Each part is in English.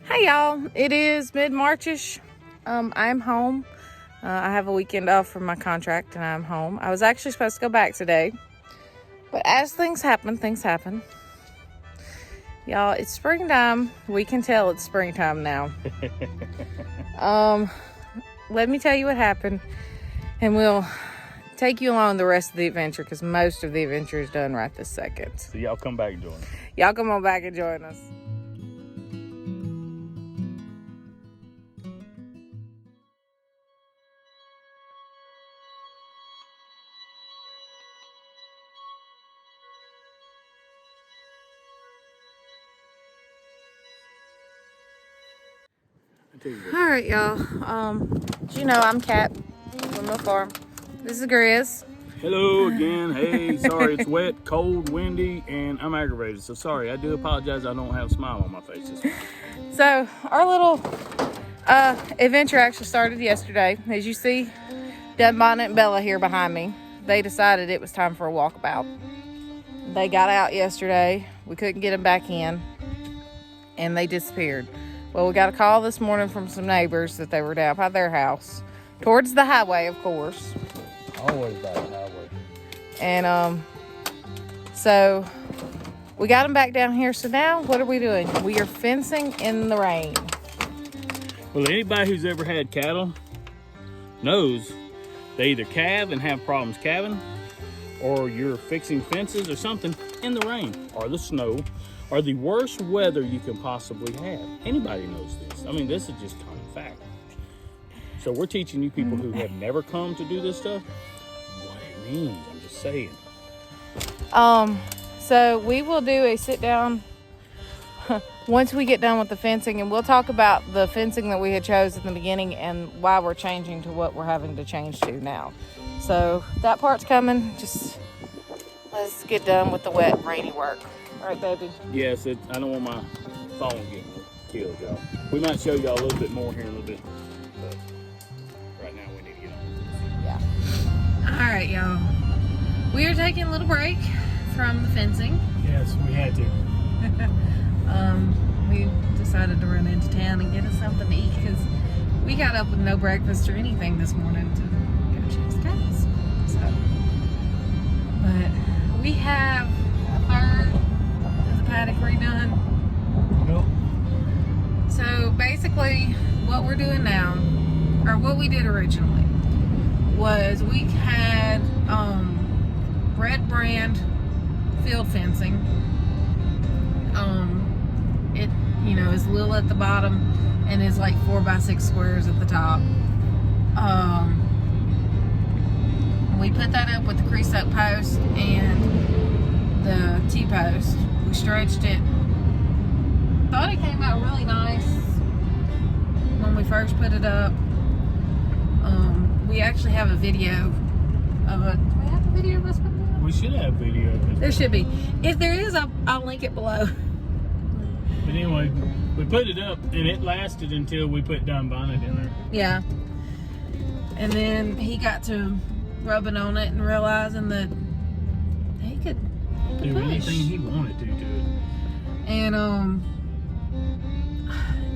Hey y'all, it is mid-Marchish. I'm home. I have a weekend off from my contract and I'm home. I was actually supposed to go back today, but as things happen. Y'all, it's springtime. We can tell it's springtime now. Let me tell you what happened and we'll take you along the rest of the adventure because most of the adventure is done right this second. So y'all come back and join us. Y'all come on back and join us. All right, y'all. You know I'm Kat from the farm. This is Grizz. Hello again. Hey, sorry it's wet, cold, windy, and I'm aggravated. So sorry, I do apologize. I don't have a smile on my face this morning. So our little adventure actually started yesterday. As you see, Dun Bonnet and Bella here behind me. They decided it was time for a walkabout. They got out yesterday. We couldn't get them back in, and they disappeared. Well, we got a call this morning from some neighbors that they were down by their house, towards the highway, of course. Always by the highway. And so we got them back down here. So now what are we doing? We are fencing in the rain. Well, anybody who's ever had cattle knows they either calve and have problems calving, or you're fixing fences or something in the rain or the snow, or the worst weather you can possibly have. Anybody knows this. I mean, this is just common fact. So we're teaching you people who have never come to do this stuff what it means. I'm just saying. So we will do a sit down once we get done with the fencing, and we'll talk about the fencing that we had chose in the beginning and why we're changing to what we're having to change to now. So that part's coming. Just let's get done with the wet, rainy work. All right, baby? Yes, I don't want my phone getting killed, y'all. We might show y'all a little bit more here in a little bit, but right now we need to get on. Yeah. All right, y'all. We are taking a little break from the fencing. Yes, we had to. We decided to run into town and get us something to eat because we got up with no breakfast or anything this morning to go chase cows. So, but we have a third of the paddock redone. Nope. So basically, what we're doing now, or what we did originally, was we had red brand field fencing. It, you know, is little at the bottom and is like 4x6 squares at the top. We put that up with the crease up post and the T-post. We stretched it. Thought it came out really nice when we first put it up. We actually have a video of a. Do we have a video of us putting it up? We should have video of it. There should be. If there is, I'll link it below. But anyway, we put it up and it lasted until we put Dun Bonnet in there. Yeah. And then he got to rubbing on it and realizing that he could Do push. anything he wanted to it. And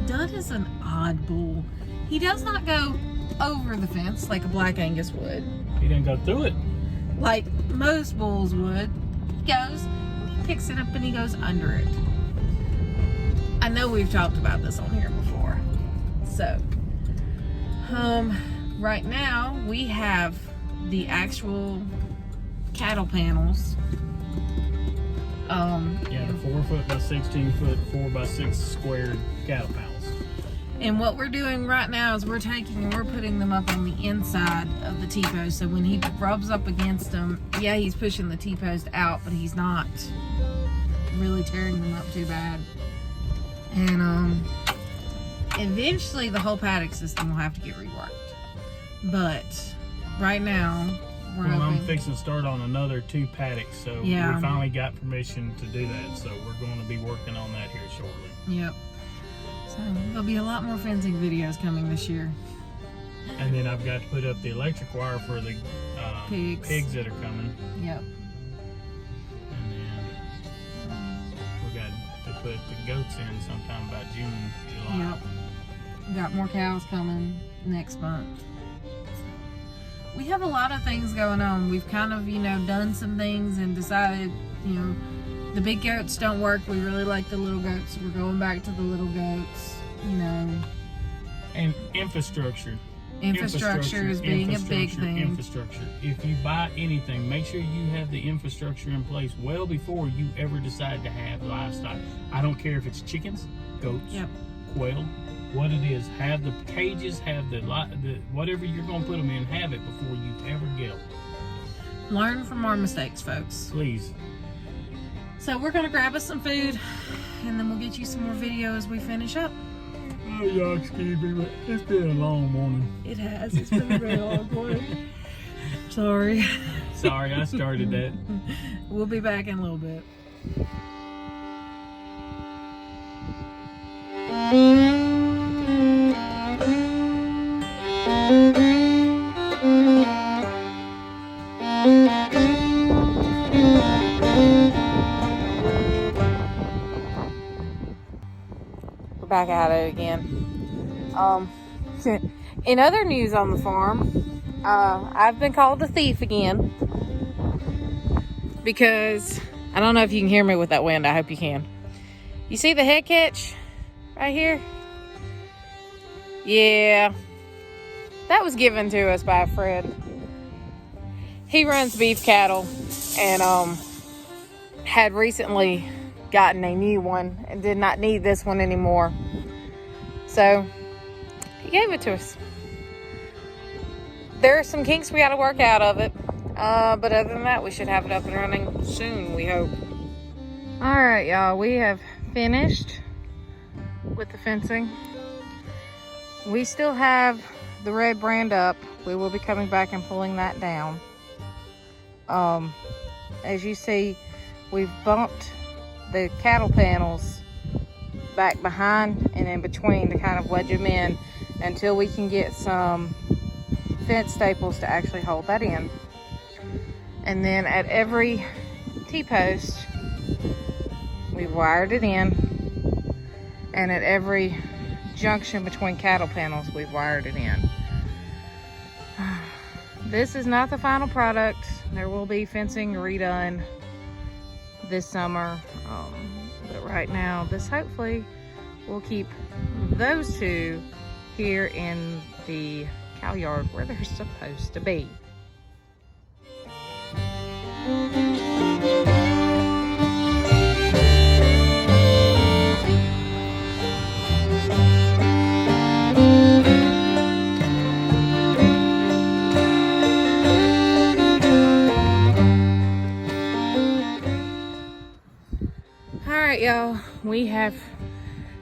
Dun is an odd bull. He does not go over the fence like a Black Angus would, He didn't go through it. like most bulls would. He goes, he picks it up and he goes under it. I know we've talked about this on here before. So, right now we have the actual cattle panels. Yeah, the 4 foot by 16 foot, 4 by 6 squared cattle panels. And what we're doing right now is we're taking and we're putting them up on the inside of the T-post. So when he rubs up against them, yeah, he's pushing the T-post out, but he's not really tearing them up too bad. And eventually the whole paddock system will have to get reworked. But right now, we're Well, I'm hoping. fixing to start on another 2 paddocks, so Yeah. we finally got permission to do that. So we're going to be working on that here shortly. Yep. So there'll be a lot more fencing videos coming this year. And then I've got to put up the electric wire for the pigs that are coming. Yep. And then we got to put the goats in sometime about June, July. Yep. We got more cows coming next month. We have a lot of things going on. We've kind of, done some things and decided, the big goats don't work. We really like the little goats. So we're going back to the little goats, And infrastructure. Infrastructure is being a big thing. Infrastructure. If you buy anything, make sure you have the infrastructure in place well before you ever decide to have livestock. I don't care if it's chickens, goats, quail, what it is. Have the cages, have the whatever you're going to put them in, have it before you ever get them. Learn from our mistakes, folks. Please. So we're going to grab us some food, and then we'll get you some more video as we finish up. Oh, y'all excuse me, but it's been a long morning. It has. It's been a very long morning. Sorry. Sorry, I started that. We'll be back in a little bit. We're back at it again. In other news on the farm, I've been called a thief again because I don't know if you can hear me with that wind. I hope you can. You see the head catch right here? Yeah, that was given to us by a friend. He runs beef cattle and had recently gotten a new one and did not need this one anymore. So he gave it to us. There are some kinks we got to work out of it. But other than that, we should have it up and running soon, we hope. All right, y'all. We have finished with the fencing. We still have the red brand up. We will be coming back and pulling that down. As you see, we've bumped the cattle panels back behind and in between to kind of wedge them in until we can get some fence staples to actually hold that in. And then at every T-post, we've wired it in, and at every junction between cattle panels, we've wired it in. This is not the final product. There will be fencing redone this summer, but right now this hopefully will keep those two here in the cow yard where they're supposed to be. Alright, y'all, we have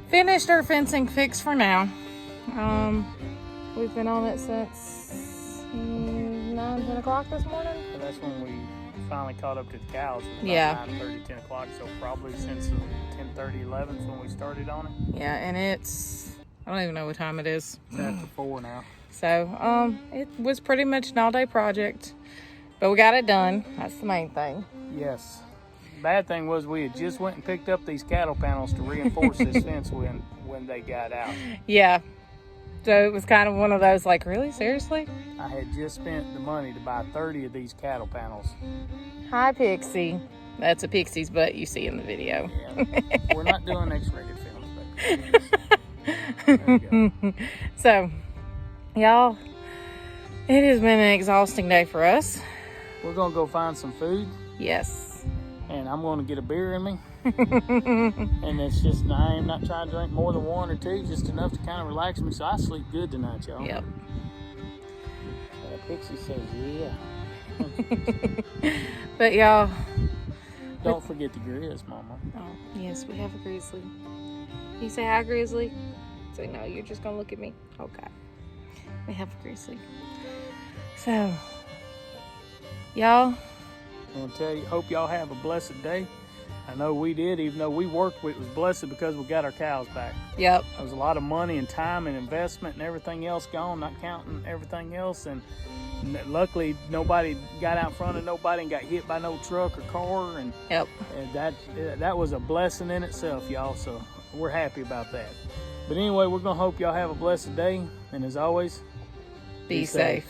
finished our fencing fix for now. We've been on it since 9-10 o'clock this morning. So that's when we finally caught up to the cows. Yeah. 9:30, 10 o'clock. So probably since 10:30, 11 is when we started on it. Yeah, and it's, I don't even know what time it is. It's after 4 now. So, it was pretty much an all-day project, but we got it done. That's the main thing. Yes. Bad thing was we had just went and picked up these cattle panels to reinforce this fence when they got out. Yeah. So it was kind of one of those, like, really? Seriously? I had just spent the money to buy 30 of these cattle panels. Hi, Pixie. That's a Pixie's butt you see in the video. Yeah. We're not doing X-rated films, but there you go. So, y'all, it has been an exhausting day for us. We're going to go find some food. Yes. And I'm going to get a beer in me. And it's just, I am not trying to drink more than 1 or 2, just enough to kind of relax me, so I sleep good tonight, y'all. Yep. Pixie says, yeah. But y'all, don't forget the grizz, Mama. Oh, yes, we have a grizzly. You say hi, grizzly? Say no, you're just gonna look at me. Okay. We have a grizzly. So, y'all, I want to tell you, hope y'all have a blessed day. I know we did, even though we worked, it was blessed because we got our cows back. Yep. There was a lot of money and time and investment and everything else gone, not counting everything else. And Luckily, nobody got out in front of nobody and got hit by no truck or car, and Yep. that was a blessing in itself, y'all. So we're happy about that. But anyway, we're gonna hope y'all have a blessed day, and as always, Be safe.